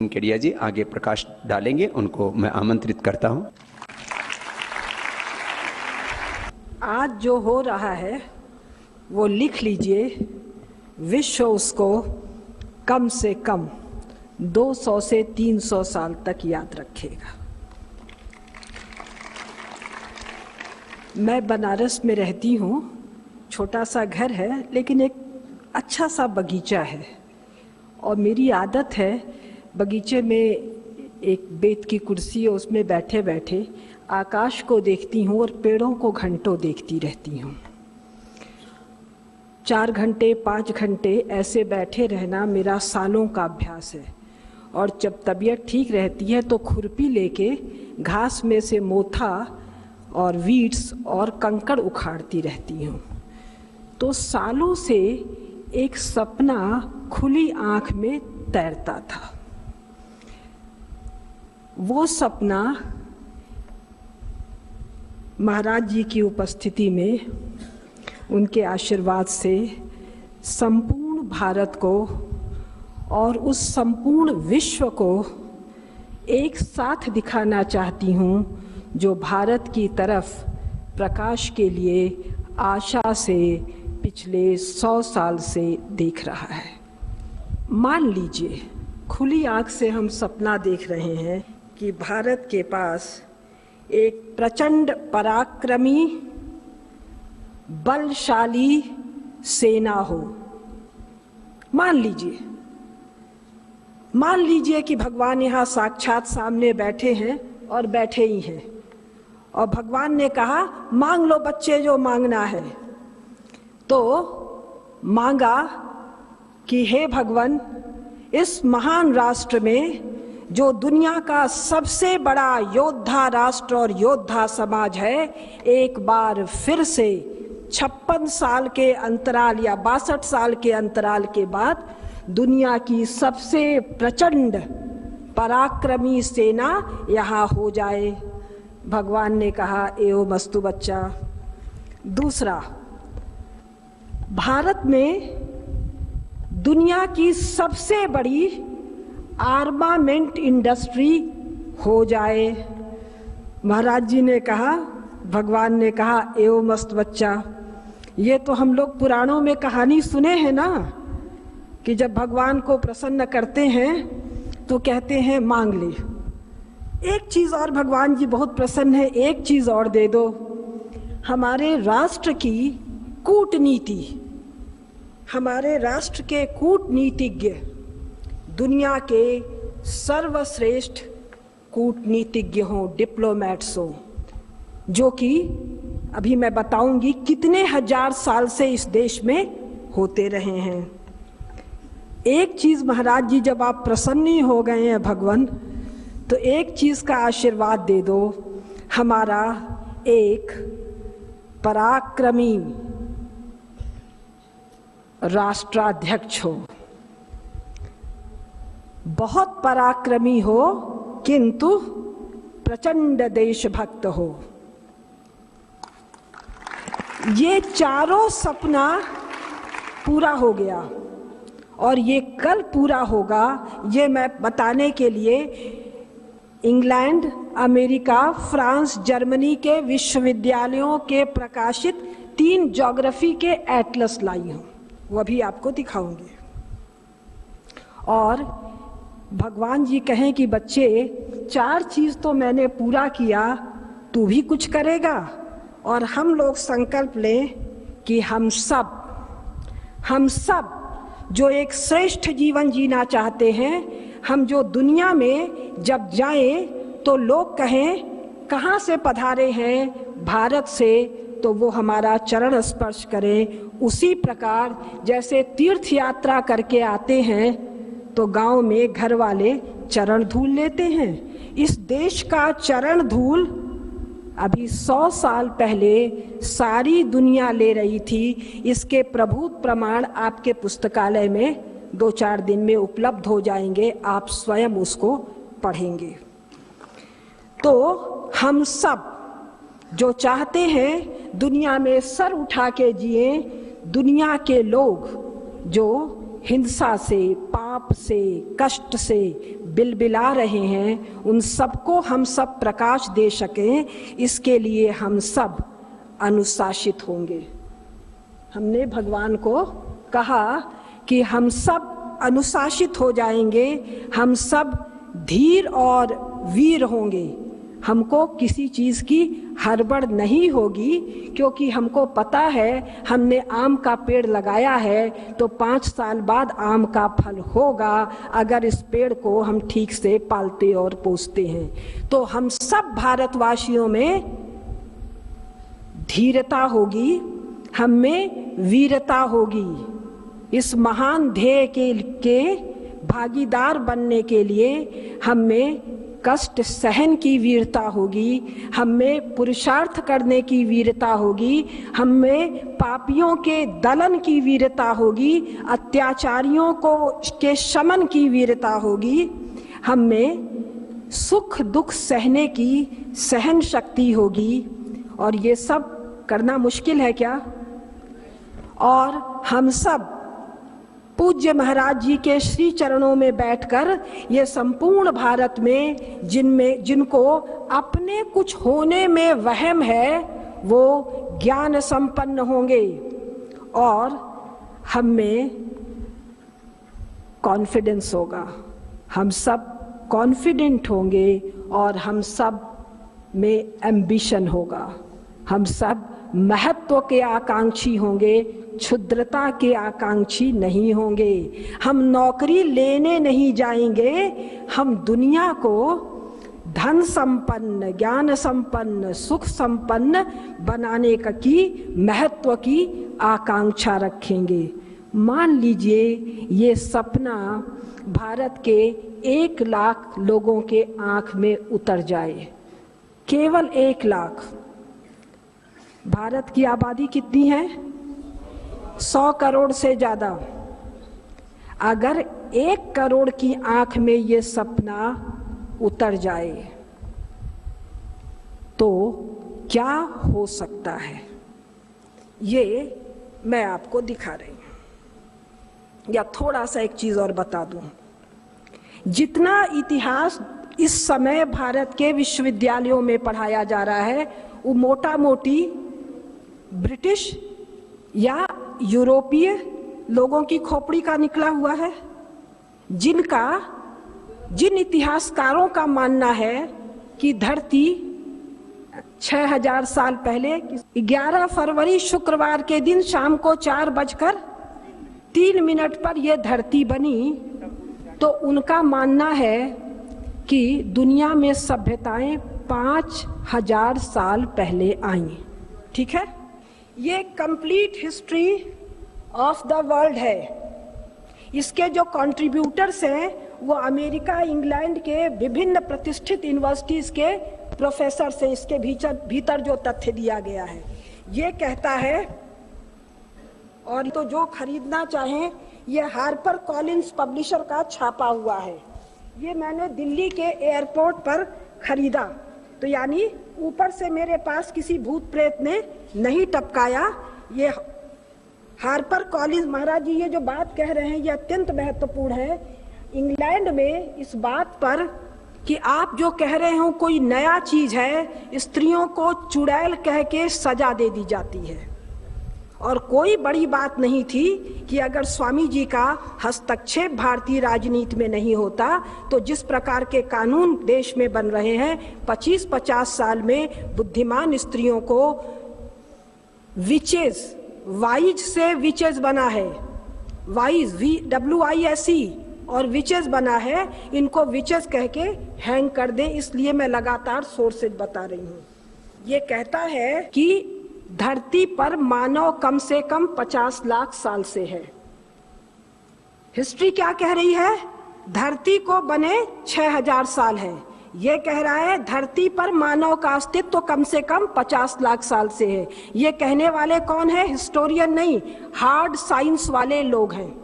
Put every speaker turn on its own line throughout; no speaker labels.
केडिया जी आगे प्रकाश डालेंगे, उनको मैं आमंत्रित करता हूं।
आज जो हो रहा है वो लिख लीजिए, विश्व उसको कम से कम 200 से 300 साल तक याद रखेगा। मैं बनारस में रहती हूँ, छोटा सा घर है लेकिन एक अच्छा सा बगीचा है और मेरी आदत है बगीचे में एक बेत की कुर्सी है, उसमें बैठे बैठे आकाश को देखती हूँ और पेड़ों को घंटों देखती रहती हूँ। 4 घंटे 5 घंटे ऐसे बैठे रहना मेरा सालों का अभ्यास है और जब तबीयत ठीक रहती है तो खुरपी लेके घास में से मोथा और वीड्स और कंकड़ उखाड़ती रहती हूँ। तो सालों से एक सपना खुली आंख में तैरता था। वो सपना महाराज जी की उपस्थिति में, उनके आशीर्वाद से संपूर्ण भारत को और उस संपूर्ण विश्व को एक साथ दिखाना चाहती हूँ, जो भारत की तरफ प्रकाश के लिए आशा से पिछले 100 साल से देख रहा है। मान लीजिए खुली आंख से हम सपना देख रहे हैं कि भारत के पास एक प्रचंड पराक्रमी बलशाली सेना हो। मान लीजिए कि भगवान यहाँ साक्षात सामने बैठे हैं और बैठे ही हैं और भगवान ने कहा मांग लो बच्चे जो मांगना है। तो मांगा कि हे भगवान, इस महान राष्ट्र में जो दुनिया का सबसे बड़ा योद्धा राष्ट्र और योद्धा समाज है, एक बार फिर से 56 साल के अंतराल या 62 साल के अंतराल के बाद दुनिया की सबसे प्रचंड पराक्रमी सेना यहाँ हो जाए। भगवान ने कहा एवं मस्तु बच्चा। दूसरा, भारत में दुनिया की सबसे बड़ी आर्मामेंट इंडस्ट्री हो जाए। महाराज जी ने कहा, भगवान ने कहा एवं मस्त बच्चा। ये तो हम लोग पुराणों में कहानी सुने हैं ना, कि जब भगवान को प्रसन्न करते हैं तो कहते हैं मांग ले। एक चीज और भगवान जी बहुत प्रसन्न है, एक चीज और दे दो। हमारे राष्ट्र की कूटनीति, हमारे राष्ट्र के कूटनीतिज्ञ दुनिया के सर्वश्रेष्ठ कूटनीतिज्ञ हों, डिप्लोमैट्स हों, जो कि अभी मैं बताऊंगी कितने हजार साल से इस देश में होते रहे हैं। एक चीज महाराज जी, जब आप प्रसन्न हो गए हैं भगवान, तो एक चीज का आशीर्वाद दे दो, हमारा एक पराक्रमी राष्ट्राध्यक्ष हो, बहुत पराक्रमी हो किंतु प्रचंड देशभक्त हो। ये चारों सपना पूरा हो गया और ये कल पूरा होगा। ये मैं बताने के लिए इंग्लैंड, अमेरिका, फ्रांस, जर्मनी के विश्वविद्यालयों के प्रकाशित 3 ज्योग्राफी के एटलस लाई हूँ, वो भी आपको दिखाऊंगी। और भगवान जी कहें कि बच्चे 4 चीज तो मैंने पूरा किया, तू भी कुछ करेगा। और हम लोग संकल्प लें कि हम सब जो एक श्रेष्ठ जीवन जीना चाहते हैं, हम जो दुनिया में जब जाएं तो लोग कहें कहाँ से पधारे हैं, भारत से, तो वो हमारा चरण स्पर्श करें। उसी प्रकार जैसे तीर्थ यात्रा करके आते हैं तो गांव में घर वाले चरण धूल लेते हैं। इस देश का चरण धूल अभी 100 साल पहले सारी दुनिया ले रही थी। इसके प्रभूत प्रमाण आपके पुस्तकालय में 2-4 दिन में उपलब्ध हो जाएंगे, आप स्वयं उसको पढ़ेंगे। तो हम सब जो चाहते हैं दुनिया में सर उठा के जिए, दुनिया के लोग जो हिंसा से, पाप से, कष्ट से बिलबिला रहे हैं, उन सबको हम सब प्रकाश दे सकें, इसके लिए हम सब अनुशासित होंगे। हमने भगवान को कहा कि हम सब अनुशासित हो जाएंगे, हम सब धीर और वीर होंगे, हमको किसी चीज़ की हड़बड़ नहीं होगी, क्योंकि हमको पता है हमने आम का पेड़ लगाया है तो 5 साल बाद आम का फल होगा, अगर इस पेड़ को हम ठीक से पालते और पोसते हैं। तो हम सब भारतवासियों में धीरता होगी, हम में वीरता होगी। इस महान ध्येय के भागीदार बनने के लिए हम में कष्ट सहन की वीरता होगी, हम में पुरुषार्थ करने की वीरता होगी, हम में पापियों के दलन की वीरता होगी, अत्याचारियों के शमन की वीरता होगी, हम में सुख दुख सहने की सहन शक्ति होगी। और ये सब करना मुश्किल है क्या? और हम सब पूज्य महाराज जी के श्री चरणों में बैठकर ये संपूर्ण भारत में जिनको अपने कुछ होने में वहम है, वो ज्ञान संपन्न होंगे और हम में कॉन्फिडेंस होगा, हम सब कॉन्फिडेंट होंगे और हम सब में एम्बिशन होगा, हम सब महत्व के आकांक्षी होंगे, क्षुद्रता के आकांक्षी नहीं होंगे। हम नौकरी लेने नहीं जाएंगे, हम दुनिया को धन संपन्न, ज्ञान संपन्न, सुख संपन्न बनाने की महत्व की आकांक्षा रखेंगे। मान लीजिए ये सपना भारत के 1 लाख लोगों के आंख में उतर जाए, केवल 1 लाख। भारत की आबादी कितनी है? 100 करोड़ से ज्यादा। अगर 1 करोड़ की आंख में ये सपना उतर जाए तो क्या हो सकता है, ये मैं आपको दिखा रही हूं। या थोड़ा सा एक चीज और बता दूं, जितना इतिहास इस समय भारत के विश्वविद्यालयों में पढ़ाया जा रहा है वो मोटा मोटी ब्रिटिश या यूरोपीय लोगों की खोपड़ी का निकला हुआ है, जिन इतिहासकारों का मानना है कि धरती 6000 साल पहले 11 फरवरी शुक्रवार के दिन शाम को 4:03 पर यह धरती बनी, तो उनका मानना है कि दुनिया में सभ्यताएं 5000 साल पहले आई। ठीक है, ये complete history of the world है। इसके जो कंट्रीब्यूटर्स हैं वो अमेरिका, इंग्लैंड के विभिन्न प्रतिष्ठित यूनिवर्सिटीज के प्रोफेसर से इसके भीतर जो तथ्य दिया गया है ये कहता है। और तो जो खरीदना चाहें, ये हार्पर कॉलिंस पब्लिशर का छापा हुआ है, ये मैंने दिल्ली के एयरपोर्ट पर खरीदा, तो यानी ऊपर से मेरे पास किसी भूत प्रेत ने नहीं टपकाया। ये हार्पर कॉलिंस महाराज जी ये जो बात कह रहे हैं ये अत्यंत महत्वपूर्ण है इंग्लैंड में, इस बात पर कि आप जो कह रहे हो कोई नया चीज है, स्त्रियों को चुड़ैल कह के सजा दे दी जाती है। और कोई बड़ी बात नहीं थी कि अगर स्वामी जी का हस्तक्षेप भारतीय राजनीति में नहीं होता तो जिस प्रकार के कानून देश में बन रहे हैं, 25-50 साल में बुद्धिमान स्त्रियों को विचेज, वाइज से विचेज बना है, वाइज WISE और विचेज बना है, इनको विचेज कह के हैंग कर दें। इसलिए मैं लगातार सोर्सेज बता रही हूँ। ये कहता है कि धरती पर मानव कम से कम 50 लाख साल से है। हिस्ट्री क्या कह रही है? धरती को बने 6000 साल है। ये कह रहा है धरती पर मानव का अस्तित्व तो कम से कम 50 लाख साल से है। ये कहने वाले कौन है? हिस्टोरियन नहीं, हार्ड साइंस वाले लोग हैं।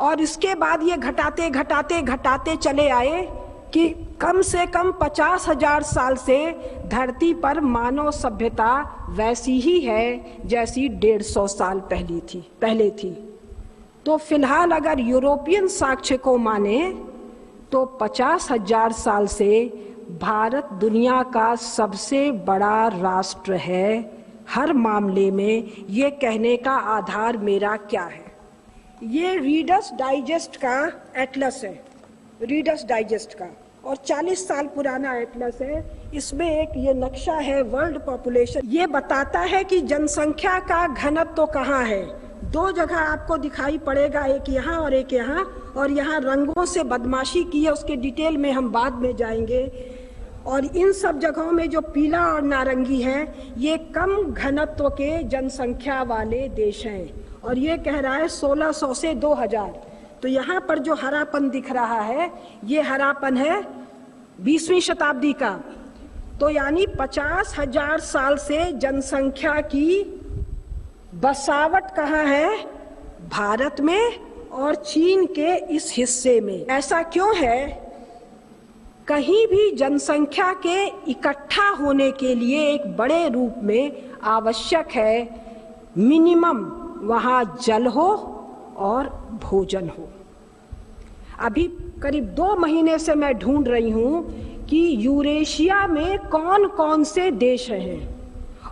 और इसके बाद ये घटाते घटाते घटाते चले आए कि कम से कम 50,000 साल से धरती पर मानव सभ्यता वैसी ही है जैसी 150 साल पहले थी। तो फिलहाल अगर यूरोपियन साक्ष्य को माने तो 50,000 साल से भारत दुनिया का सबसे बड़ा राष्ट्र है हर मामले में। ये कहने का आधार मेरा क्या है? ये रीडर्स डाइजेस्ट का एटलस है, रीडर्स डाइजेस्ट का, और 40 साल पुराना एटलस है। इसमें एक ये नक्शा है वर्ल्ड पॉपुलेशन, ये बताता है कि जनसंख्या का घनत्व तो कहाँ है। दो जगह आपको दिखाई पड़ेगा, एक यहाँ और एक यहाँ, और यहाँ रंगों से बदमाशी की है, उसके डिटेल में हम बाद में जाएंगे। और इन सब जगहों में जो पीला और नारंगी है ये कम घनत्व के जनसंख्या वाले देश हैं, और ये कह रहा है 1600 से 2000। तो यहाँ पर जो हरापन दिख रहा है ये हरापन है 20वीं शताब्दी का। तो यानी 50,000 साल से जनसंख्या की बसावट कहाँ है? भारत में और चीन के इस हिस्से में। ऐसा क्यों है? कहीं भी जनसंख्या के इकट्ठा होने के लिए एक बड़े रूप में आवश्यक है मिनिमम वहाँ जल हो और भोजन हो। अभी करीब 2 महीने से मैं ढूंढ रही हूँ कि यूरेशिया में कौन कौन से देश हैं,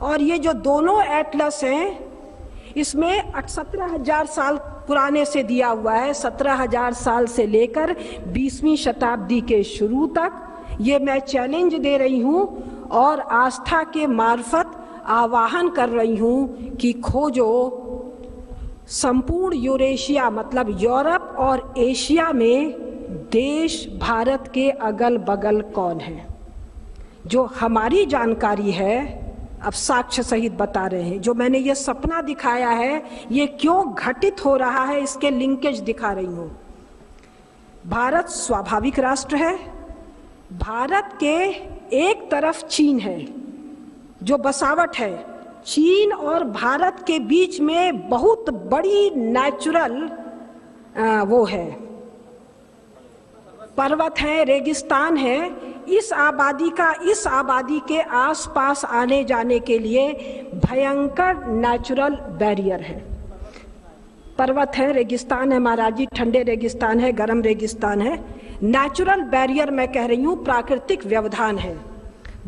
और ये जो दोनों एटलस हैं इसमें 17,000 साल पुराने से दिया हुआ है, 17,000 साल से लेकर 20वीं शताब्दी के शुरू तक। ये मैं चैलेंज दे रही हूँ और आस्था के मार्फत आह्वान कर रही हूँ कि खोजो संपूर्ण यूरेशिया, मतलब यूरोप और एशिया में देश भारत के अगल बगल कौन है। जो हमारी जानकारी है अब साक्ष्य सहित बता रहे हैं। जो मैंने ये सपना दिखाया है ये क्यों घटित हो रहा है इसके लिंकेज दिखा रही हूँ। भारत स्वाभाविक राष्ट्र है, भारत के एक तरफ चीन है जो बसावट है। चीन और भारत के बीच में बहुत बड़ी नेचुरल वो है, पर्वत है, रेगिस्तान है। इस आबादी के आसपास आने जाने के लिए भयंकर नेचुरल बैरियर है। पर्वत है, रेगिस्तान है महाराज जी, ठंडे रेगिस्तान है, गर्म रेगिस्तान है। नेचुरल बैरियर मैं कह रही हूँ, प्राकृतिक व्यवधान है।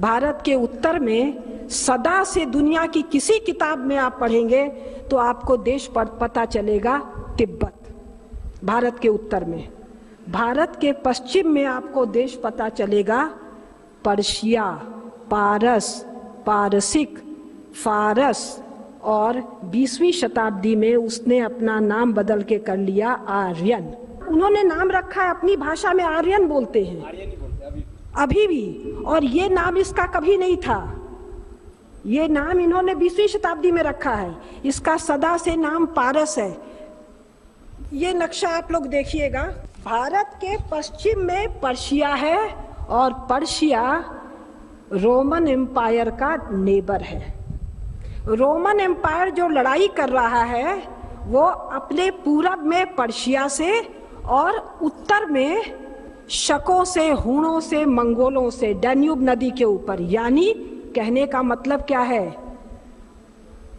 भारत के उत्तर में सदा से दुनिया की किसी किताब में आप पढ़ेंगे तो आपको देश पता चलेगा तिब्बत, भारत के उत्तर में। भारत के पश्चिम में आपको देश पता चलेगा पर्शिया, पारस, पारसिक, फारस, और 20वीं शताब्दी में उसने अपना नाम बदल के कर लिया आर्यन। उन्होंने नाम रखा है, अपनी भाषा में आर्यन बोलते हैं अभी भी, और ये नाम इसका कभी नहीं था। ये नाम इन्होंने 20वीं शताब्दी में रखा है। इसका सदा से नाम पारस है। ये नक्शा आप लोग देखिएगा, भारत के पश्चिम में पर्शिया है और पर्शिया रोमन एम्पायर का नेबर है। रोमन एम्पायर जो लड़ाई कर रहा है वो अपने पूरब में पर्शिया से और उत्तर में शकों से, हूणों से, मंगोलों से, डैन्यूब नदी के ऊपर। यानी कहने का मतलब क्या है,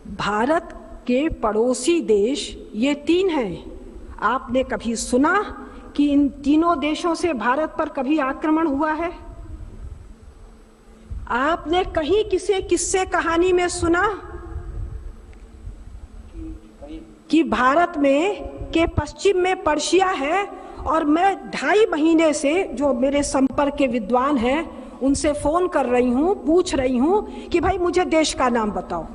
भारत के पड़ोसी देश ये 3 हैं। आपने कभी सुना कि इन तीनों देशों से भारत पर कभी आक्रमण हुआ है? आपने कहीं किसी किस्से कहानी में सुना कि भारत में के पश्चिम में पर्शिया है, और मैं 2.5 महीने से जो मेरे संपर्क के विद्वान हैं उनसे फोन कर रही हूं, पूछ रही हूं कि भाई मुझे देश का नाम बताओ।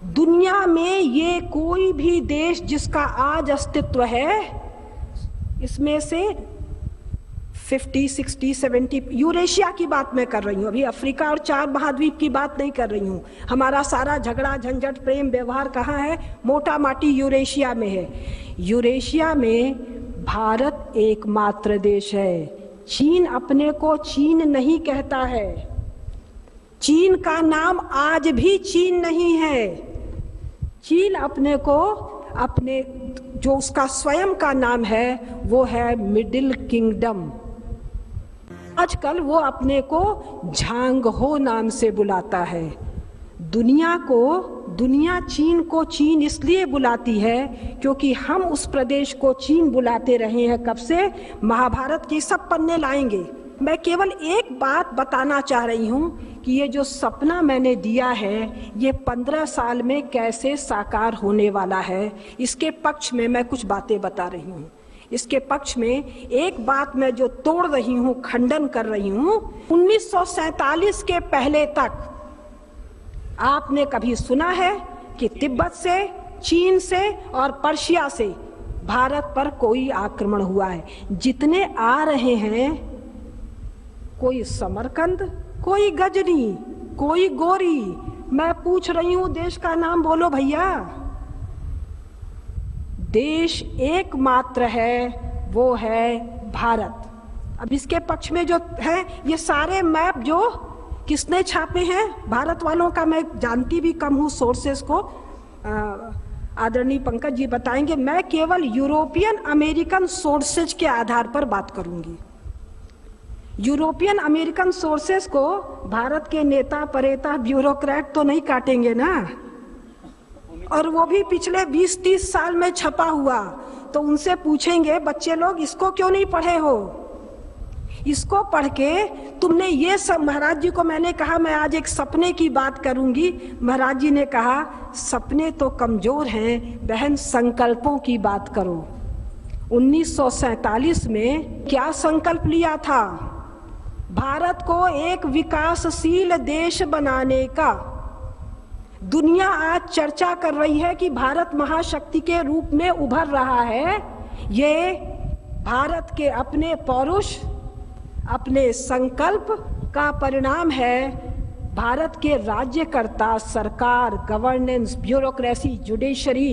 दुनिया में ये कोई भी देश जिसका आज अस्तित्व है, इसमें से 50, 60, 70, यूरेशिया की बात मैं कर रही हूँ, अभी अफ्रीका और 4 महाद्वीप की बात नहीं कर रही हूँ। हमारा सारा झगड़ा झंझट प्रेम व्यवहार कहाँ है? मोटा माटी यूरेशिया में है। यूरेशिया में भारत एकमात्र देश है। चीन अपने को चीन नहीं कहता है। चीन का नाम आज भी चीन नहीं है। चीन अपने को, अपने जो उसका स्वयं का नाम है वो है मिडिल किंगडम। आजकल वो अपने को झांगहो नाम से बुलाता है। दुनिया को दुनिया चीन को चीन इसलिए बुलाती है क्योंकि हम उस प्रदेश को चीन बुलाते रहे हैं कब से, महाभारत के सब पन्ने लाएंगे। मैं केवल एक बात बताना चाह रही हूँ कि ये जो सपना मैंने दिया है ये 15 साल में कैसे साकार होने वाला है, इसके पक्ष में मैं कुछ बातें बता रही हूँ। इसके पक्ष में एक बात मैं जो तोड़ रही हूँ, खंडन कर रही हूँ, 1947 के पहले तक आपने कभी सुना है कि तिब्बत से, चीन से और पर्शिया से भारत पर कोई आक्रमण हुआ है? जितने आ रहे हैं, कोई समरकंद, कोई गजनी, कोई गोरी, मैं पूछ रही हूं देश का नाम बोलो भैया। देश एकमात्र है, वो है भारत। अब इसके पक्ष में जो है ये सारे मैप जो किसने छापे हैं, भारत वालों का मैं जानती भी कम हूँ, सोर्सेस को आदरणीय पंकज जी बताएंगे। मैं केवल यूरोपियन अमेरिकन सोर्सेज के आधार पर बात करूंगी। यूरोपियन अमेरिकन सोर्सेस को भारत के नेता, परेता, ब्यूरोक्रेट तो नहीं काटेंगे ना, और वो भी पिछले 20-30 साल में छपा हुआ। तो उनसे पूछेंगे, बच्चे लोग इसको क्यों नहीं पढ़े हो? इसको पढ़ के तुमने ये सब, महाराज जी को मैंने कहा मैं आज एक सपने की बात करूंगी। महाराज जी ने कहा सपने तो कमजोर हैं बहन, संकल्पों की बात करो। 1947 में क्या संकल्प लिया था? भारत को एक विकासशील देश बनाने का। दुनिया आज चर्चा कर रही है कि भारत महाशक्ति के रूप में उभर रहा है। ये भारत के अपने पौरुष, अपने संकल्प का परिणाम है। भारत के राज्यकर्ता, सरकार, गवर्नेंस, ब्यूरोक्रेसी, जुडिशरी,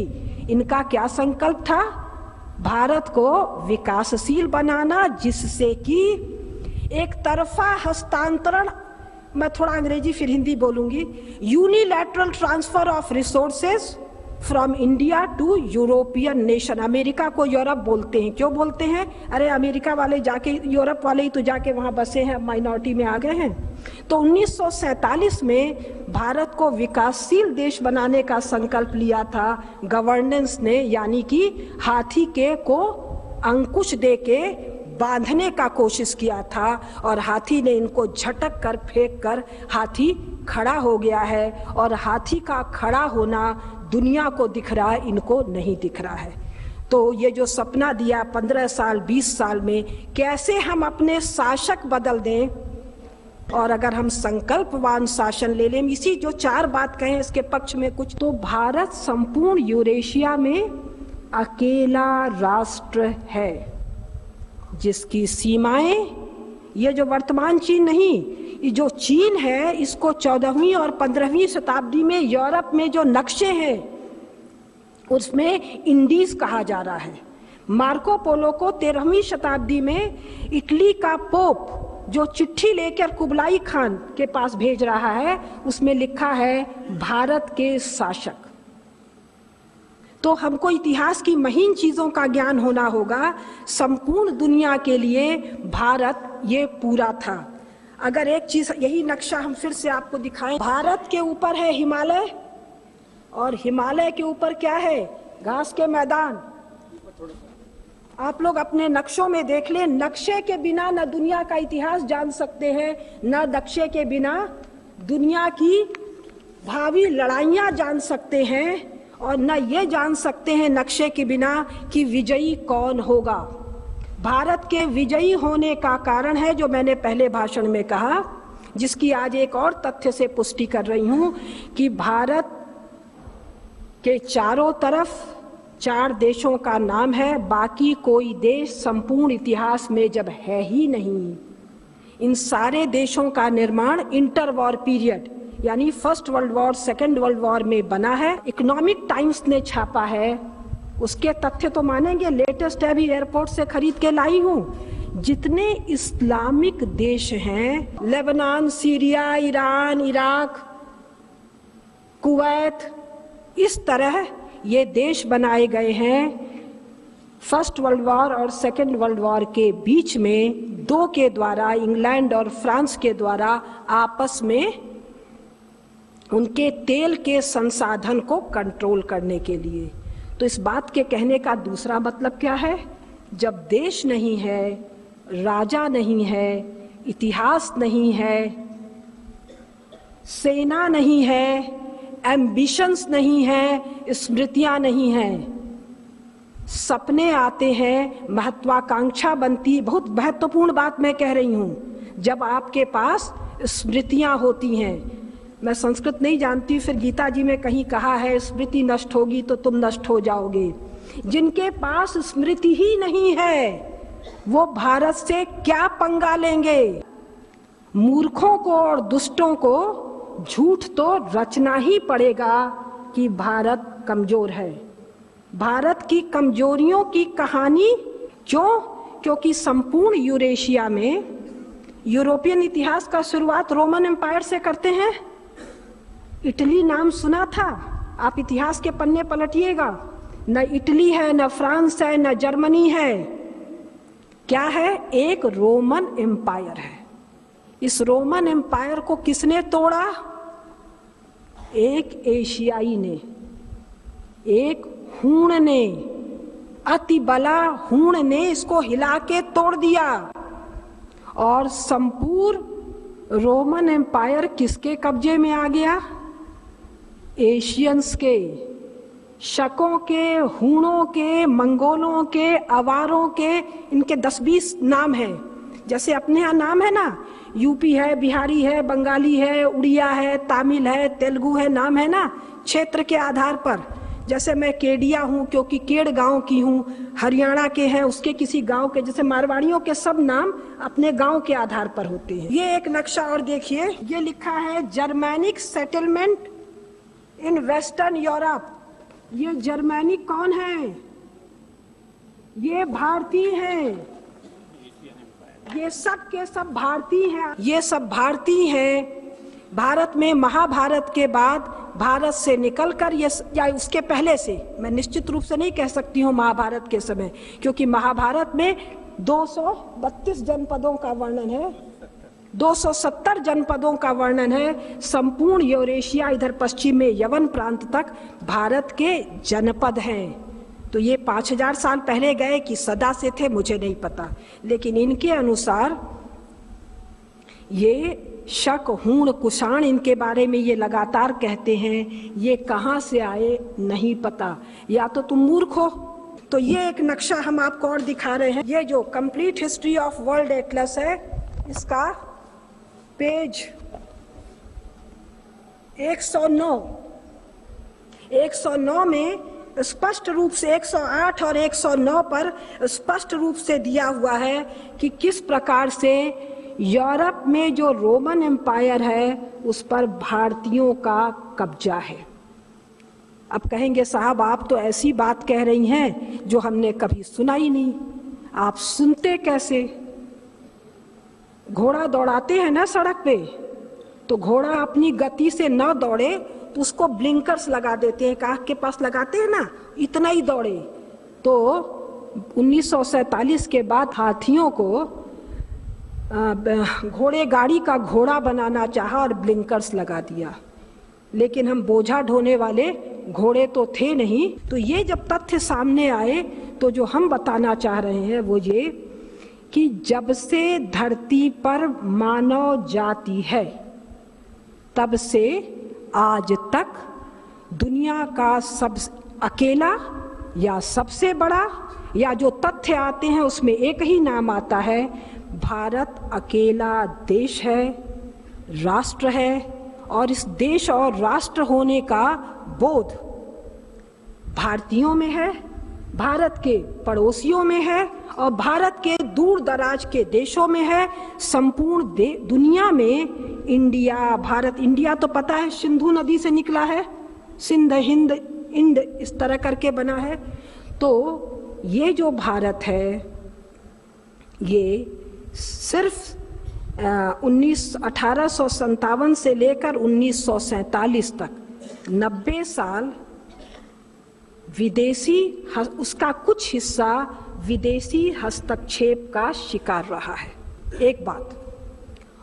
इनका क्या संकल्प था? भारत को विकासशील बनाना, जिससे कि एक तरफा हस्तांतरण, मैं थोड़ा अंग्रेजी फिर हिंदी बोलूंगी, unilateral transfer of resources from India to European nation. America को यूरोप बोलते हैं, क्यों बोलते हैं? अरे अमेरिका वाले जाके, यूरोप वाले ही तो जाके वहां बसे हैं, माइनॉरिटी में आ गए हैं। तो 1947 में भारत को विकासशील देश बनाने का संकल्प लिया था गवर्नेंस ने, यानी कि हाथी के को अंकुश दे के बांधने का कोशिश किया था, और हाथी ने इनको झटक कर, फेंक कर हाथी खड़ा हो गया है। और हाथी का खड़ा होना दुनिया को दिख रहा है, इनको नहीं दिख रहा है। तो ये जो सपना दिया 15 साल, 20 साल में, कैसे हम अपने शासक बदल दें, और अगर हम संकल्पवान शासन ले लें, इसी जो 4 बात कहें इसके पक्ष में कुछ, तो भारत संपूर्ण यूरेशिया में अकेला राष्ट्र है जिसकी सीमाएं, ये जो वर्तमान चीन नहीं, ये जो चीन है, इसको 14वीं और 15वीं शताब्दी में यूरोप में जो नक्शे हैं उसमें इंडीज कहा जा रहा है। मार्को पोलो को 13वीं शताब्दी में इटली का पोप जो चिट्ठी लेकर कुबलाई खान के पास भेज रहा है, उसमें लिखा है भारत के शासक। तो हमको इतिहास की महीन चीजों का ज्ञान होना होगा। संपूर्ण दुनिया के लिए भारत ये पूरा था। अगर एक चीज, यही नक्शा हम फिर से आपको दिखाएं, भारत के ऊपर है हिमालय, और हिमालय के ऊपर क्या है? घास के मैदान। आप लोग अपने नक्शों में देख लें, नक्शे के बिना न दुनिया का इतिहास जान सकते हैं, न नक्शे के बिना दुनिया की भावी लड़ाइयां जान सकते हैं, और न ये जान सकते हैं नक्शे के बिना कि विजयी कौन होगा। भारत के विजयी होने का कारण है जो मैंने पहले भाषण में कहा, जिसकी आज एक और तथ्य से पुष्टि कर रही हूं, कि भारत के चारों तरफ 4 देशों का नाम है, बाकी कोई देश संपूर्ण इतिहास में जब है ही नहीं। इन सारे देशों का निर्माण इंटर वॉर पीरियड, यानी first world war, second world war में बना है। इकोनॉमिक टाइम्स ने छापा है, उसके तथ्य तो मानेंगे, लेटेस्ट अभी एयरपोर्ट से खरीद के लाई हूं। जितने इस्लामिक देश हैं, Lebanon, Syria, Iran, Iraq, Kuwait, इस तरह ये देश बनाए गए हैं फर्स्ट वर्ल्ड वॉर और सेकेंड वर्ल्ड वॉर के बीच में, 2 के द्वारा, इंग्लैंड और फ्रांस के द्वारा आपस में उनके तेल के संसाधन को कंट्रोल करने के लिए। तो इस बात के कहने का दूसरा मतलब क्या है? जब देश नहीं है, राजा नहीं है, इतिहास नहीं है, सेना नहीं है, एम्बिशंस नहीं है, स्मृतियां नहीं हैं, सपने आते हैं, महत्वाकांक्षा बनती। बहुत महत्वपूर्ण बात मैं कह रही हूं। जब आपके पास स्मृतियां होती हैं, मैं संस्कृत नहीं जानती, फिर गीता जी में कहीं कहा है स्मृति नष्ट होगी तो तुम नष्ट हो जाओगे। जिनके पास स्मृति ही नहीं है वो भारत से क्या पंगा लेंगे? मूर्खों को और दुष्टों को झूठ तो रचना ही पड़ेगा कि भारत कमजोर है। भारत की कमजोरियों की कहानी क्यों? क्योंकि संपूर्ण यूरेशिया में यूरोपियन इतिहास का शुरुआत रोमन एम्पायर से करते हैं। इटली नाम सुना था? आप इतिहास के पन्ने पलटिएगा, न इटली है, न फ्रांस है, न जर्मनी है। क्या है? एक रोमन एम्पायर है। इस रोमन एम्पायर को किसने तोड़ा? एक एशियाई ने, एक हूण ने, अति बला हूण ने इसको हिला के तोड़ दिया। और संपूर्ण रोमन एम्पायर किसके कब्जे में आ गया? एशियंस के, शकों के, हूणों के, मंगोलों के, अवारों के। इनके 10-20 नाम हैं। जैसे अपने यहाँ नाम है ना, यूपी है, बिहारी है, बंगाली है, उड़िया है, तमिल है, तेलुगु है, नाम है ना क्षेत्र के आधार पर। जैसे मैं केडिया हूँ क्योंकि केड़ गांव की हूँ, हरियाणा के हैं उसके किसी गांव के। जैसे मारवाड़ियों के सब नाम अपने गांव के आधार पर होते हैं। ये एक नक्शा और देखिए, ये लिखा है Germanic settlement in western Europe. ये जर्मैनिक कौन है? ये भारतीय हैं। ये सब के सब भारतीय हैं। ये सब भारतीय हैं। भारत में महाभारत के बाद, भारत से निकलकर ये, या उसके पहले से, मैं निश्चित रूप से नहीं कह सकती हूँ महाभारत के समय, क्योंकि महाभारत में 232 जनपदों का वर्णन है, 270 जनपदों का वर्णन है। संपूर्ण यूरेशिया, इधर पश्चिम में यवन प्रांत तक भारत के जनपद हैं। तो ये 5000 साल पहले गए कि सदा से थे मुझे नहीं पता, लेकिन इनके अनुसार ये शक, हूण, कुषाण, इनके बारे में ये लगातार कहते हैं। ये कहाँ से आए नहीं पता, या तो तुम मूर्ख हो। तो ये एक नक्शा हम आपको और दिखा रहे हैं। ये जो complete history of world Atlas है, इसका पेज 109 में स्पष्ट रूप से 108 और 109 पर स्पष्ट रूप से दिया हुआ है कि किस प्रकार से यूरोप में जो रोमन एम्पायर है उस पर भारतीयों का कब्जा है। अब कहेंगे साहब आप तो ऐसी बात कह रही हैं जो हमने कभी सुना ही नहीं। आप सुनते कैसे? घोड़ा दौड़ाते हैं ना सड़क पे, तो घोड़ा अपनी गति से न दौड़े तो उसको ब्लिंकर्स लगा देते हैं, आँख के पास लगाते हैं ना, इतना ही दौड़े। तो 1947 के बाद हाथियों को घोड़े गाड़ी का घोड़ा बनाना चाहा और ब्लिंकर्स लगा दिया, लेकिन हम बोझा ढोने वाले घोड़े तो थे नहीं। तो ये जब तथ्य सामने आए तो जो हम बताना चाह रहे हैं वो ये कि जब से धरती पर मानव जाति है तब से आज तक दुनिया का सब अकेला या सबसे बड़ा, या जो तथ्य आते हैं उसमें एक ही नाम आता है, भारत अकेला देश है, राष्ट्र है। और इस देश और राष्ट्र होने का बोध भारतीयों में है, भारत के पड़ोसियों में है और भारत के दूर दराज के देशों में है। संपूर्ण दुनिया में इंडिया, भारत, इंडिया तो पता है सिंधु नदी से निकला है, सिंध, हिंद, इंड इस तरह करके बना है। तो ये जो भारत है ये सिर्फ 1857 से लेकर 1947 तक 90 साल विदेशी, उसका कुछ हिस्सा विदेशी हस्तक्षेप का शिकार रहा है। एक बात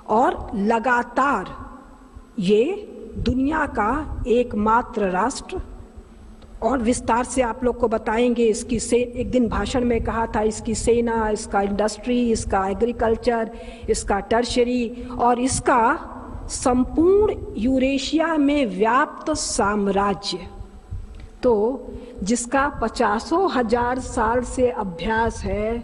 और, लगातार ये दुनिया का एकमात्र राष्ट्र, और विस्तार से आप लोग को बताएंगे इसकी से एक दिन भाषण में कहा था, इसकी सेना, इसका इंडस्ट्री, इसका एग्रीकल्चर, इसका टर्शरी और इसका संपूर्ण यूरेशिया में व्याप्त साम्राज्य। तो जिसका 50,000 साल से अभ्यास है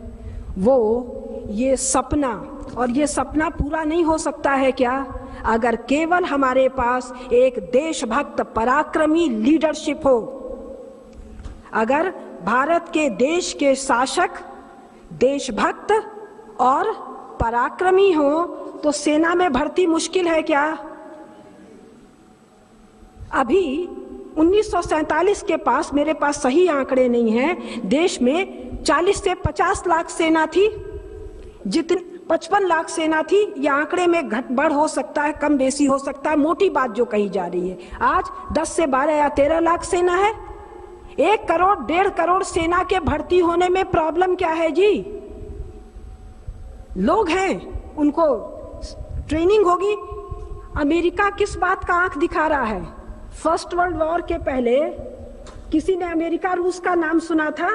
वो ये सपना, और ये सपना पूरा नहीं हो सकता है क्या अगर केवल हमारे पास एक देशभक्त पराक्रमी लीडरशिप हो। अगर भारत के देश के शासक देशभक्त और पराक्रमी हो तो सेना में भर्ती मुश्किल है क्या? अभी 1947 के पास, मेरे पास सही आंकड़े नहीं हैं, देश में 40 से 50 लाख सेना थी, जितनी 55 लाख सेना थी। ये आंकड़े में घट बढ़ हो सकता है, कम बेसी हो सकता है, मोटी बात जो कही जा रही है। आज 10 से 12 या 13 लाख सेना है। 1 करोड़ 1.5 करोड़ सेना के भर्ती होने में प्रॉब्लम क्या है जी? लोग हैं, उनको ट्रेनिंग होगी। अमेरिका किस बात का आंख दिखा रहा है? फर्स्ट वर्ल्ड वॉर के पहले किसी ने अमेरिका रूस का नाम सुना था?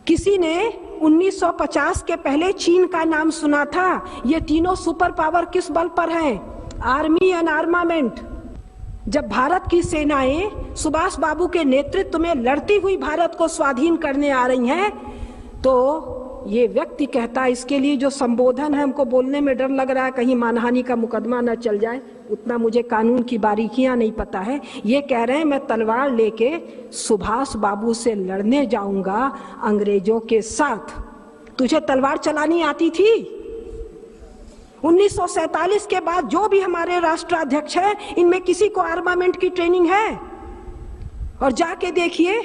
किसी ने 1950 के पहले चीन का नाम सुना था? ये तीनों सुपर पावर किस बल पर हैं? Army and armament. जब भारत की सेनाएं सुभाष बाबू के नेतृत्व में लड़ती हुई भारत को स्वाधीन करने आ रही हैं, तो ये व्यक्ति कहता है, इसके लिए जो संबोधन है, हमको बोलने में डर लग रहा है कहीं मानहानि का मुकदमा न चल जाए, उतना मुझे कानून की बारीकियां नहीं पता है। ये कह रहे हैं मैं तलवार लेके सुभाष बाबू से लड़ने जाऊंगा अंग्रेजों के साथ। तुझे तलवार चलानी आती थी? 1947 के बाद जो भी हमारे राष्ट्राध्यक्ष हैं, इनमें किसी को आर्मामेंट की ट्रेनिंग है? और जाके देखिए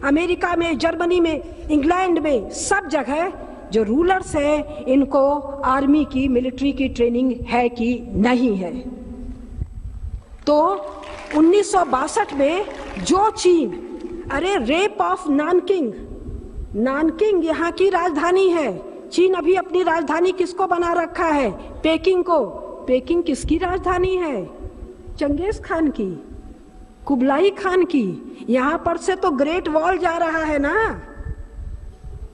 अमेरिका में, जर्मनी में, इंग्लैंड में, सब जगह जो रूलर्स हैं, इनको आर्मी की, मिलिट्री की ट्रेनिंग है कि नहीं है। तो 1962 में जो चीन, अरे रेप ऑफ नानकिंग, नानकिंग यहाँ की राजधानी है। चीन अभी अपनी राजधानी किसको बना रखा है? पेकिंग को। पेकिंग किसकी राजधानी है? चंगेज खान की, कुबलाई खान की। यहां पर से तो ग्रेट वॉल जा रहा है ना।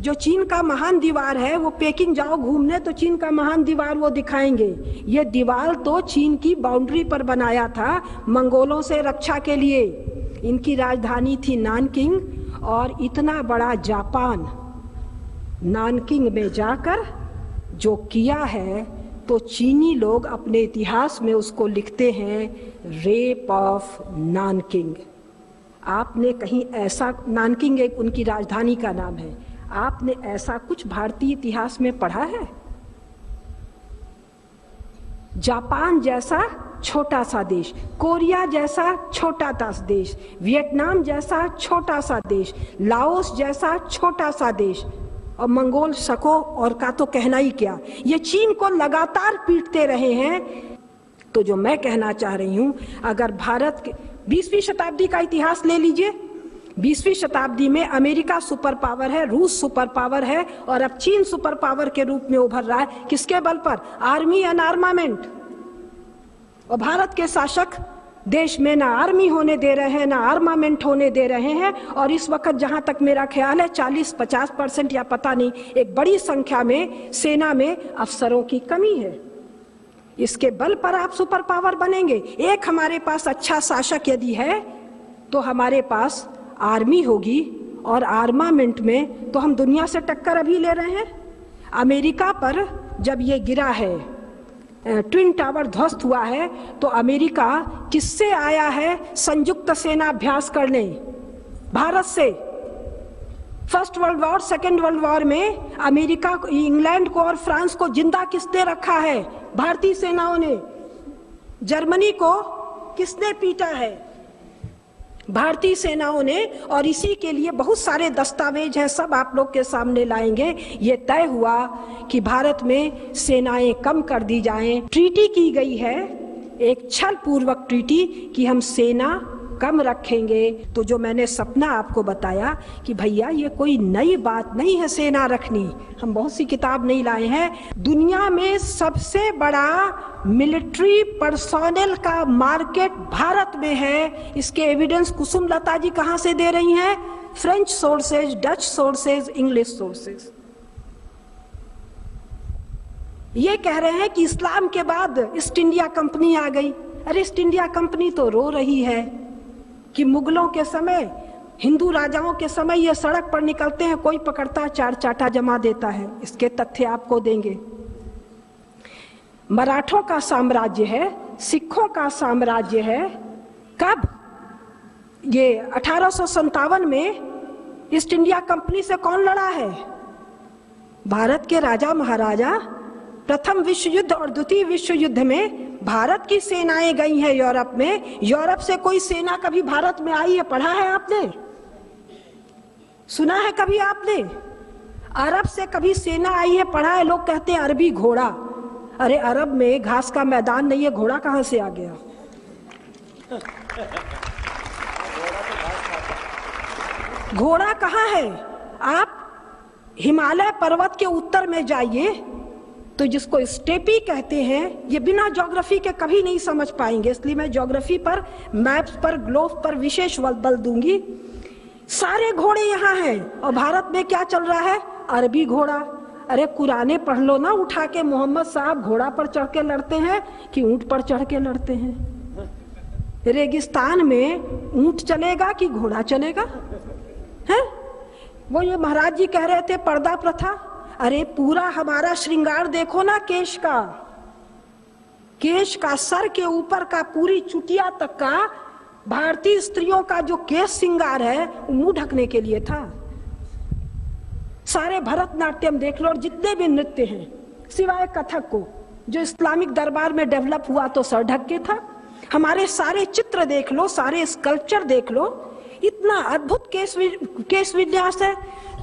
जो चीन का महान दीवार है, वो पेकिंग जाओ घूमने तो चीन का महान दीवार वो दिखाएंगे। ये दीवार तो चीन की बाउंड्री पर बनाया था मंगोलों से रक्षा के लिए। इनकी राजधानी थी नानकिंग, और इतना बड़ा जापान नानकिंग में जाकर जो किया है, तो चीनी लोग अपने इतिहास में उसको लिखते हैं रेप ऑफ नानकिंग। आपने कहीं ऐसा, नानकिंग एक उनकी राजधानी का नाम है, आपने ऐसा कुछ भारतीय इतिहास में पढ़ा है? जापान जैसा छोटा सा देश, कोरिया जैसा छोटा सा देश, वियतनाम जैसा छोटा सा देश, लाओस जैसा छोटा सा देश, और मंगोल शको और का तो कहना ही क्या, ये चीन को लगातार पीटते रहे हैं। तो जो मैं कहना चाह रही हूं, अगर भारत के 20वीं शताब्दी का इतिहास ले लीजिए, 20वीं शताब्दी में अमेरिका सुपर पावर है, रूस सुपर पावर है, और अब चीन सुपर पावर के रूप में उभर रहा है। किसके बल पर? Army and armament. और भारत के शासक देश में ना आर्मी होने दे रहे हैं, ना आर्मामेंट होने दे रहे हैं। और इस वक्त जहां तक मेरा ख्याल है 40-50% या पता नहीं, एक बड़ी संख्या में सेना में अफसरों की कमी है। इसके बल पर आप सुपर पावर बनेंगे। एक हमारे पास अच्छा शासक यदि है तो हमारे पास आर्मी होगी, और आर्मामेंट में तो हम दुनिया से टक्कर अभी ले रहे हैं। अमेरिका पर जब ये गिरा है, ट्विन टावर ध्वस्त हुआ है, तो अमेरिका किससे आया है संयुक्त सेना अभ्यास करने? भारत से। First world war, second world war में अमेरिका, इंग्लैंड को और फ्रांस को जिंदा किसने रखा है? भारतीय सेनाओं ने। जर्मनी को किसने पीटा है? भारतीय सेनाओं ने। और इसी के लिए बहुत सारे दस्तावेज हैं, सब आप लोग के सामने लाएंगे। ये तय हुआ कि भारत में सेनाएं कम कर दी जाएं। ट्रीटी की गई है, एक छल पूर्वक ट्रीटी, कि हम सेना कम रखेंगे। तो जो मैंने सपना आपको बताया कि भैया ये कोई नई बात नहीं है सेना रखनी, हम बहुत सी किताब नहीं लाए हैं। दुनिया में सबसे बड़ा मिलिट्री पर्सोनेल का मार्केट भारत में है। इसके एविडेंस कुसुम लता जी कहां से दे रही हैं? French sources, Dutch sources, English sources. ये कह रहे हैं कि इस्लाम के बाद ईस्ट इंडिया कंपनी आ गई। अरे ईस्ट इंडिया कंपनी तो रो रही है कि मुगलों के समय, हिंदू राजाओं के समय ये सड़क पर निकलते हैं, कोई पकड़ता है, 4 चाटा जमा देता है। इसके तथ्य आपको देंगे। मराठों का साम्राज्य है, सिखों का साम्राज्य है। कब? ये 1857 में ईस्ट इंडिया कंपनी से कौन लड़ा है? भारत के राजा महाराजा। प्रथम विश्व युद्ध और द्वितीय विश्व युद्ध में भारत की सेनाएं गई हैं यूरोप में। यूरोप से कोई सेना कभी भारत में आई है? पढ़ा है आपने? सुना है कभी आपने? अरब से कभी सेना आई है? पढ़ा है? लोग कहते हैं अरबी घोड़ा। अरे अरब में घास का मैदान नहीं है, घोड़ा कहां से आ गया? घोड़ा कहां है? आप हिमालय पर्वत के उत्तर में जाइए तो जिसको स्टेपी कहते हैं, ये बिना ज्योग्राफी के कभी नहीं समझ पाएंगे, इसलिए मैं ज्योग्राफी पर, मैप्स पर, ग्लोब पर विशेष बल दूंगी। सारे घोड़े यहाँ हैं और भारत में क्या चल रहा है? अरबी घोड़ा। अरे कुराने पढ़ लो ना उठा के, मोहम्मद साहब घोड़ा पर चढ़ के लड़ते हैं कि ऊंट पर चढ़ के लड़ते हैं? रेगिस्तान में ऊंट चलेगा कि घोड़ा चलेगा? है? वो ये महाराज जी कह रहे थे पर्दा प्रथा। अरे पूरा हमारा श्रृंगार देखो ना, केश का सर के ऊपर का पूरी चुटिया तक का भारतीय स्त्रियों का जो केश श्रृंगार है वो मुंह ढकने के लिए था। सारे भरतनाट्यम देख लो और जितने भी नृत्य हैं सिवाय कथक को, जो इस्लामिक दरबार में डेवलप हुआ तो सर ढक के था। हमारे सारे चित्र देख लो, सारे स्कल्पचर देख लो, इतना अद्भुत केश विन्यास है।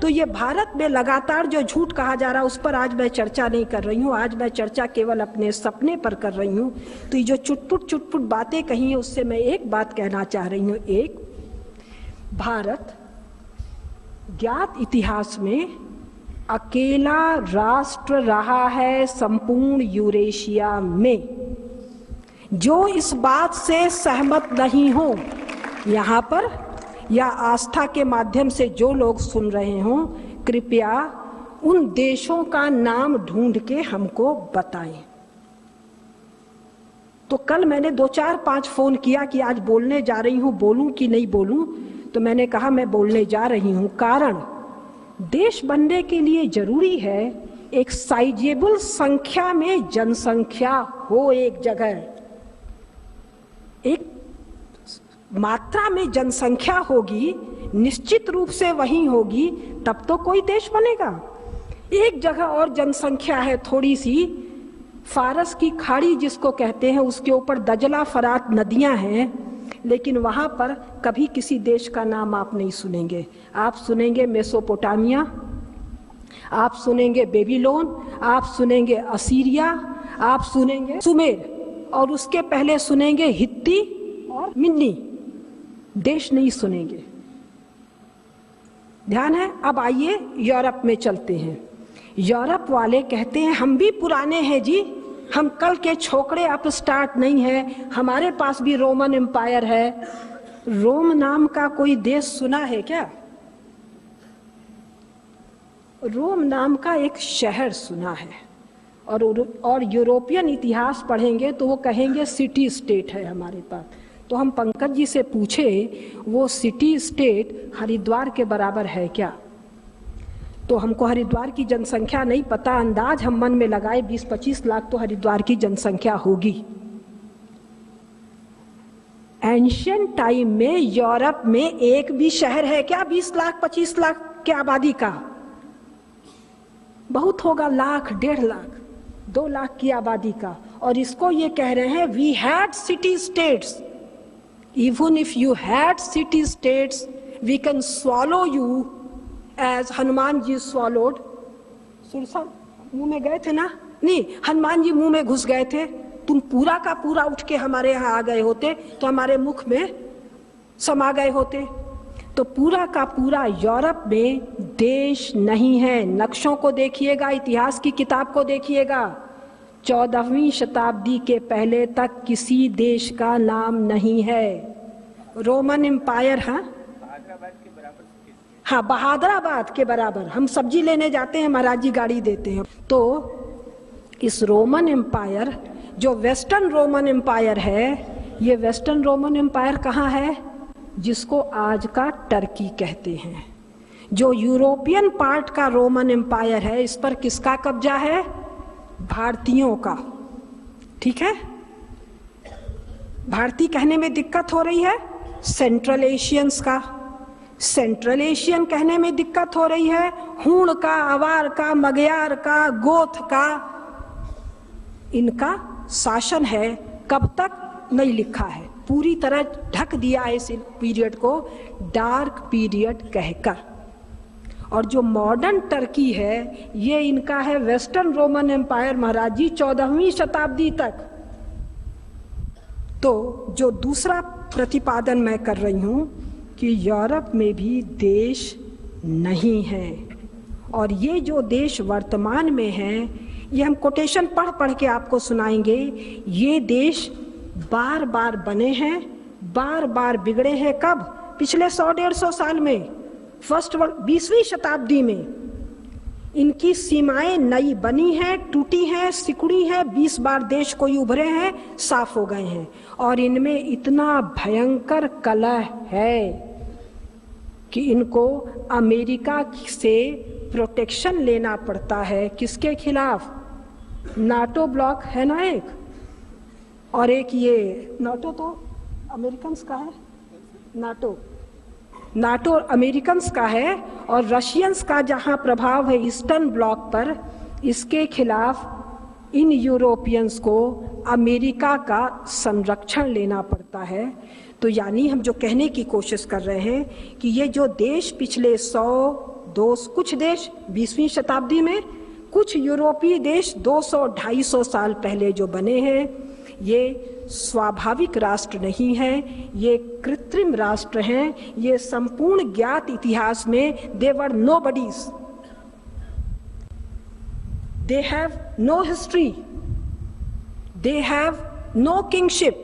तो ये भारत में लगातार जो झूठ कहा जा रहा है उस पर आज मैं चर्चा नहीं कर रही हूँ। आज मैं चर्चा केवल अपने सपने पर कर रही हूँ। तो ये जो चुटपुट बातें कही है उससे मैं एक बात कहना चाह रही हूँ। एक, भारत ज्ञात इतिहास में अकेला राष्ट्र रहा है संपूर्ण यूरेशिया में जो इस बात से सहमत नहीं हो, यहाँ पर या आस्था के माध्यम से जो लोग सुन रहे हों, कृपया उन देशों का नाम ढूंढ के हमको बताएं। तो कल मैंने 2, 4, 5 फोन किया कि आज बोलने जा रही हूं, बोलूं कि नहीं बोलूं। तो मैंने कहा मैं बोलने जा रही हूं, कारण देश बनने के लिए जरूरी है एक साइजेबल संख्या में जनसंख्या हो, एक जगह एक मात्रा में जनसंख्या होगी, निश्चित रूप से वही होगी, तब तो कोई देश बनेगा। एक जगह और जनसंख्या है थोड़ी सी, फारस की खाड़ी जिसको कहते हैं, उसके ऊपर दजला फरात नदियां हैं, लेकिन वहां पर कभी किसी देश का नाम आप नहीं सुनेंगे। आप सुनेंगे मेसोपोटामिया, आप सुनेंगे बेबीलोन, आप सुनेंगे असीरिया, आप सुनेंगे सुमेर, और उसके पहले सुनेंगे हित्ती और मिन्नी। देश नहीं सुनेंगे। ध्यान है? अब आइए यूरोप में चलते हैं। यूरोप वाले कहते हैं हम भी पुराने हैं जी, हम कल के छोकरे अप स्टार्ट नहीं है, हमारे पास भी रोमन एम्पायर है। रोम नाम का कोई देश सुना है क्या? रोम नाम का एक शहर सुना है, और यूरोपियन इतिहास पढ़ेंगे तो वो कहेंगे सिटी स्टेट है हमारे पास। तो हम पंकज जी से पूछे वो सिटी स्टेट हरिद्वार के बराबर है क्या? तो हमको हरिद्वार की जनसंख्या नहीं पता, अंदाज हम मन में लगाए 20-25 लाख तो हरिद्वार की जनसंख्या होगी। एंशिएंट टाइम में यूरोप में एक भी शहर है क्या 20 लाख 25 लाख के आबादी का? बहुत होगा, लाख, 1.5 लाख, 2 लाख की आबादी का। और इसको ये कह रहे हैं we had city states. Even if you had city states, we can swallow you as Hanuman ji swallowed। Surasa मुंह में गए थे ना? नहीं, हनुमान जी मुंह में घुस गए थे। तुम पूरा का पूरा उठ के हमारे यहाँ आ गए होते तो हमारे मुख में समा गए होते, तो पूरा का पूरा यूरोप में देश नहीं है। नक्शों को देखिएगा, इतिहास की किताब को देखिएगा, 14वीं शताब्दी के पहले तक किसी देश का नाम नहीं है। रोमन एम्पायर, हाँ बहादुराबाद के बराबर। हम सब्जी लेने जाते हैं, महाराज जी गाड़ी देते हैं। तो इस रोमन एम्पायर, जो वेस्टर्न रोमन एम्पायर है, ये वेस्टर्न रोमन एम्पायर कहाँ है? जिसको आज का टर्की कहते हैं। जो यूरोपियन पार्ट का रोमन एम्पायर है, इस पर किसका कब्जा है? भारतीयों का। ठीक है, भारतीय कहने में दिक्कत हो रही है, सेंट्रल एशियंस का। सेंट्रल एशियन कहने में दिक्कत हो रही है, हूण का, अवार का, मगयार का, गोथ का। इनका शासन है। कब तक नहीं लिखा है, पूरी तरह ढक दिया है इस पीरियड को डार्क पीरियड कहकर। और जो मॉडर्न टर्की है, ये इनका है वेस्टर्न रोमन एम्पायर, महाराज जी 14वीं शताब्दी तक। तो जो दूसरा प्रतिपादन मैं कर रही हूं कि यूरोप में भी देश नहीं है, और ये जो देश वर्तमान में हैं, ये हम कोटेशन पढ़ पढ़ के आपको सुनाएंगे। ये देश बार बार बने हैं, बार बार बिगड़े हैं। कब? पिछले 100-150 साल में, 20वीं शताब्दी में इनकी सीमाएं नई बनी हैं, टूटी हैं, सिकुड़ी हैं। 20 बार देश कोई उभरे हैं, साफ हो गए हैं। और इनमें इतना भयंकर कलह है कि इनको अमेरिका से प्रोटेक्शन लेना पड़ता है। किसके खिलाफ? नाटो ब्लॉक है ना एक, और एक ये नाटो तो अमेरिकन्स का है, नाटो अमेरिकन्स का है, और रशियंस का जहां प्रभाव है ईस्टर्न ब्लॉक पर, इसके खिलाफ इन यूरोपियंस को अमेरिका का संरक्षण लेना पड़ता है। तो यानी हम जो कहने की कोशिश कर रहे हैं कि ये जो देश पिछले 100-200 कुछ देश 20वीं शताब्दी में, कुछ यूरोपीय देश 200-250 साल पहले जो बने हैं, ये स्वाभाविक राष्ट्र नहीं हैं, ये कृत्रिम राष्ट्र हैं। ये संपूर्ण ज्ञात इतिहास में they were nobodies, they have no history, they have no kingship,